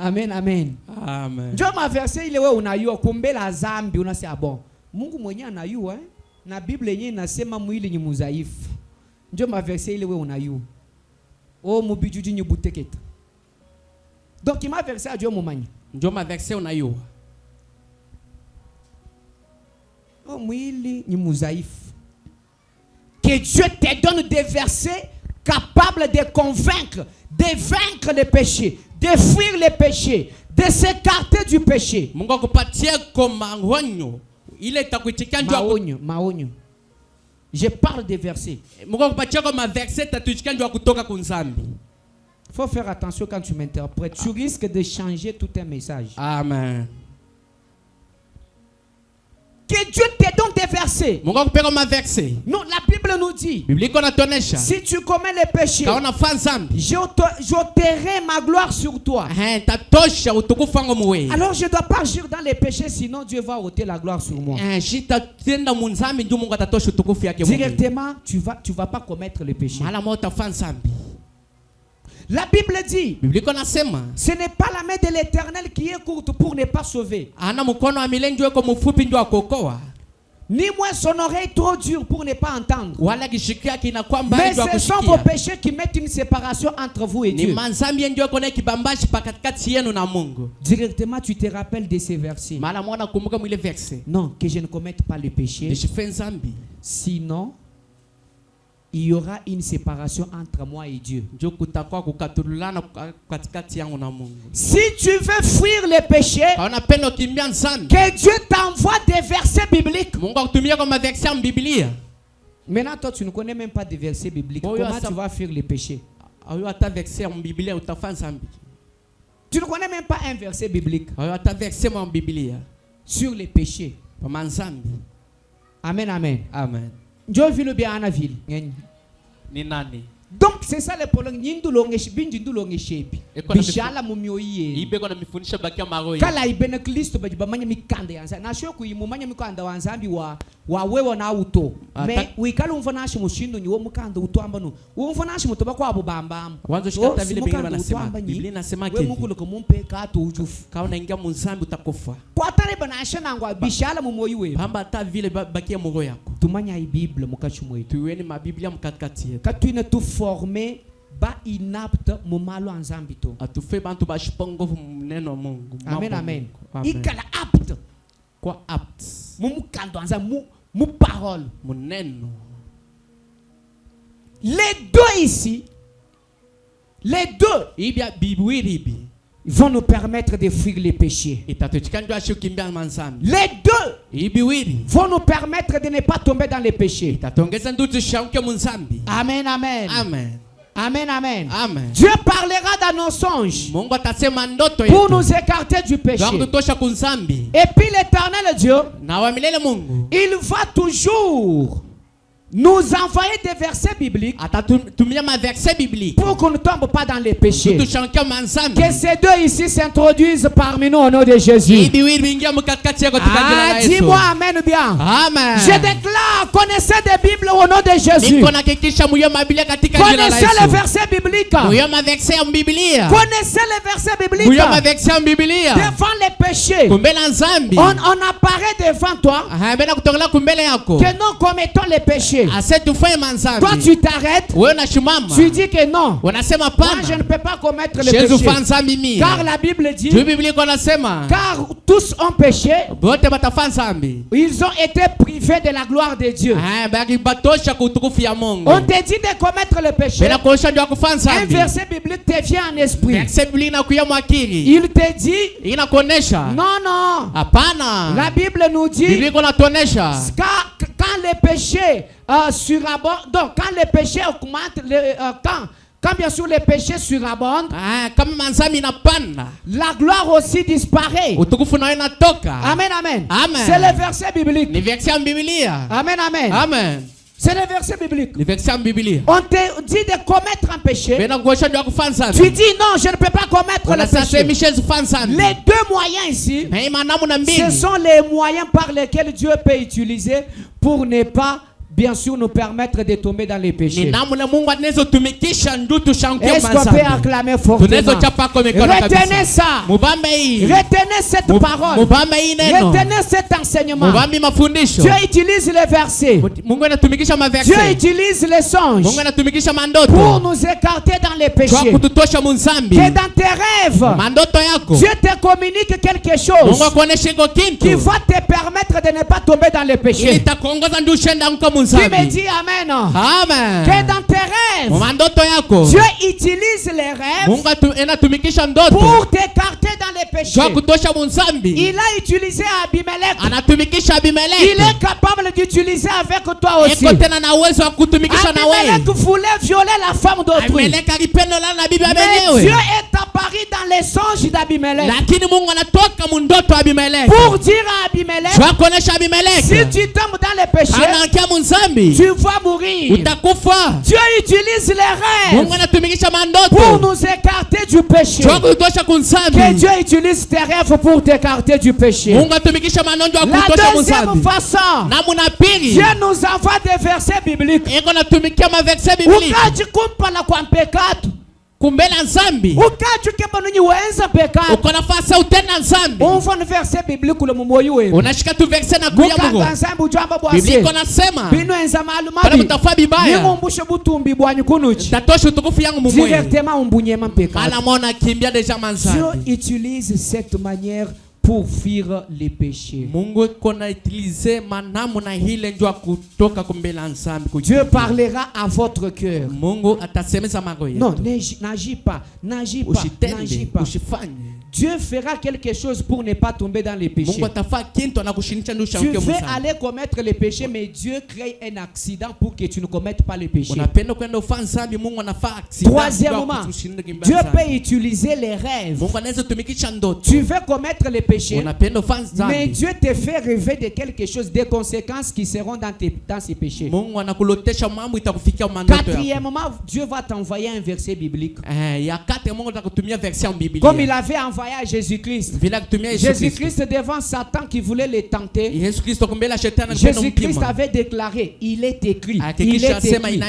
Amen, amen. Amen. Ndio maverse ile wewe unayua kumbe la zambi unasema bon. Mungu mwenyewe anayua na Biblia yenyewe inasema mwili ni mudhaifu. Ndio maverse ile wewe unayua. Oh mubijuji ni buteketa. Donc il m'a versé à Dieu mon mani. Ndio maverse unayua. Oh mwili ni mudhaifu. Que Dieu te donne des versets capables de convaincre, de vaincre les péchés, de fuir les péchés, de s'écarter du péché. Mungu akupatie kama maonyo ile itakuitikia ndio maonyo. Je parle des versets. Mungu akupatie kama verset tatuitikia ndio kutoka kunzambi. Faut faire attention quand tu m'interprètes. Tu risques de changer tout un message. Amen. Que Dieu te donne des versets. Mungu akupe kama verset. Non, la Bible nous dit. Biblia inatonesha. Si tu commets les péchés, kaona fanzambi, j'ôterai ma gloire sur toi. Tatosha utukufu wangu mwe. Alors je dois pas agir dans les péchés, sinon Dieu va ôter la gloire sur moi. Shitatenda munzambi ndio Mungu atatosha utukufu yake mwe. Directement, tu vas pas commettre les péchés. Mala mota fanzambi. La Bible dit, ce n'est pas la main de l'Éternel qui est courte pour ne pas sauver. Ni moins son oreille trop dure pour ne pas entendre. Mais ce sont vos péchés qui mettent une séparation entre vous et Dieu. Directement, tu te rappelles de ces versets. Non, que je ne commette pas les péchés. Sinon, il y aura une séparation entre moi et Dieu. Si tu veux fuir les péchés, que Dieu t'envoie des versets bibliques. Maintenant, toi, tu ne connais même pas des versets bibliques. Comment tu vas fuir les péchés? Tu ne connais même pas un verset biblique sur les péchés. Amen, amen. Amen. Dieu vit le bien à la ville. Ni nani? Donc c'est ça le problème. Bishala mumioye. Ibeko na mifundisha bakia maroi. Kala ibene Kristo bajibamanya mikanda yanza. Na sho kuimumanya mikanda wanzambi wa wewe na auto. Me wikala umfanashi mushindo ni wo mukanda utwamba no. Wo umfanashi mutoba kwa bubamba. Wanzo shikata vile Biblia inasema. Biblia inasema hivi. Wewe Mungu lokumumpe ka to ujufu. Ka unaingia munzambi utakufa. Kwa tare banasha nangwa bishala mumoyiwe. Pamba hata vile bakia moro yako. Tumanya Bible mukachu mwetu. Tuweni mabiblia mkatikati yetu. Katwina tu former ba inapte mumalo anzambito. Atufe bantu bashipongo neno Mungu. Amen, amen. Ikala apte. Kwa apt. Mumukando anza mu parole. Muneno. Les deux ici, les deux vont nous permettre de fuir les péchés. Les deux vont nous permettre de ne pas tomber dans les péchés. Amen, amen. Amen. Amen, amen. Amen. Dieu parlera dans nos songes pour nous écarter du péché. Et puis l'éternel Dieu, il va toujours nous envoyer des versets bibliques pour qu'on ne tombe pas dans les péchés. Que ces deux ici s'introduisent parmi nous au nom de Jésus. Dis-moi amen bien. Amen. Je déclare, connaissez des Bibles au nom de Jésus. Connaissez les versets bibliques. Connaissez les versets bibliques. Devant les péchés. On apparaît devant toi que nous commettons les péchés. Toi tu t'arrêtes. Tu dis que non. Moi je ne peux pas commettre le péché. Car la Bible dit, car tous ont péché, ils ont été privés de la gloire de Dieu. On te dit de commettre le péché. Un verset biblique te vient en esprit. Il te dit, non, non. La Bible nous dit, quand les péchés surabondent, donc quand les péchés augmentent, quand bien sûr les péchés surabondent, la gloire aussi disparaît. Amen, amen. Amen. C'est le verset biblique. Amen, amen. Amen. C'est le verset biblique. On te dit de commettre un péché. Tu dis non, je ne peux pas commettre le péché. Les deux moyens ici, ce sont les moyens par lesquels Dieu peut utiliser pour ne pas bien sûr nous permettre de tomber dans les péchés. Est-ce qu'on peut acclamer fortement? Retenez ça. Retenez cette parole. Retenez cet enseignement. Dieu utilise les versets. Dieu utilise les songes pour nous écarter dans les péchés. Que dans tes rêves, Dieu te communique quelque chose qui va te permettre de ne pas tomber dans les péchés. Tu me dis amen. Que dans tes rêves, Dieu utilise les rêves pour t'écarter dans les péchés. Il a utilisé Abimelech. Il est capable d'utiliser avec toi aussi. Abimelech voulait violer la femme d'autrui. Mais Dieu est apparu dans les songes d'Abimelech pour dire à Abimelech, si tu tombes dans les péchés, tu vas mourir. Dieu utilise les rêves pour nous écarter du péché. Que Dieu utilise tes rêves pour t'écarter du péché. La deuxième façon, Dieu nous envoie des versets bibliques. Ukati kumpala kwa pecado. Kumbela nzambi ukati ukebonunyi wenza pecado ukonafasa utenda nzambi umfano verset biblique le mumoyo wewe unashika tu verset na kuya Mungu nzambi ujamba bwase Biblia inasema bino enza maluma pale mtafa bibaya nimumbushe butumbi bwanyu kunuchi tatosha utukufu yangu mumoyo directement umbunyema pecado ala mona kimbia deja manzambi Dieu utilise cette manière pour fuir les péchés. Dieu parlera à votre cœur. Non, n'agis pas. N'agis pas. N'agis pas. Dieu fera quelque chose pour ne pas tomber dans les péchés. Tu veux aller commettre les péchés, mais Dieu crée un accident pour que tu ne commettes pas les péchés. Troisièmement, Dieu peut utiliser les rêves. Tu veux commettre les péchés, mais Dieu te fait rêver de quelque chose, des conséquences qui seront dans ces péchés. Quatrièmement, Dieu va t'envoyer un verset biblique. Comme il avait envoyé à Jésus-Christ. Jésus-Christ devant Satan qui voulait le tenter. Jésus-Christ avait déclaré, il est écrit. Il est écrit.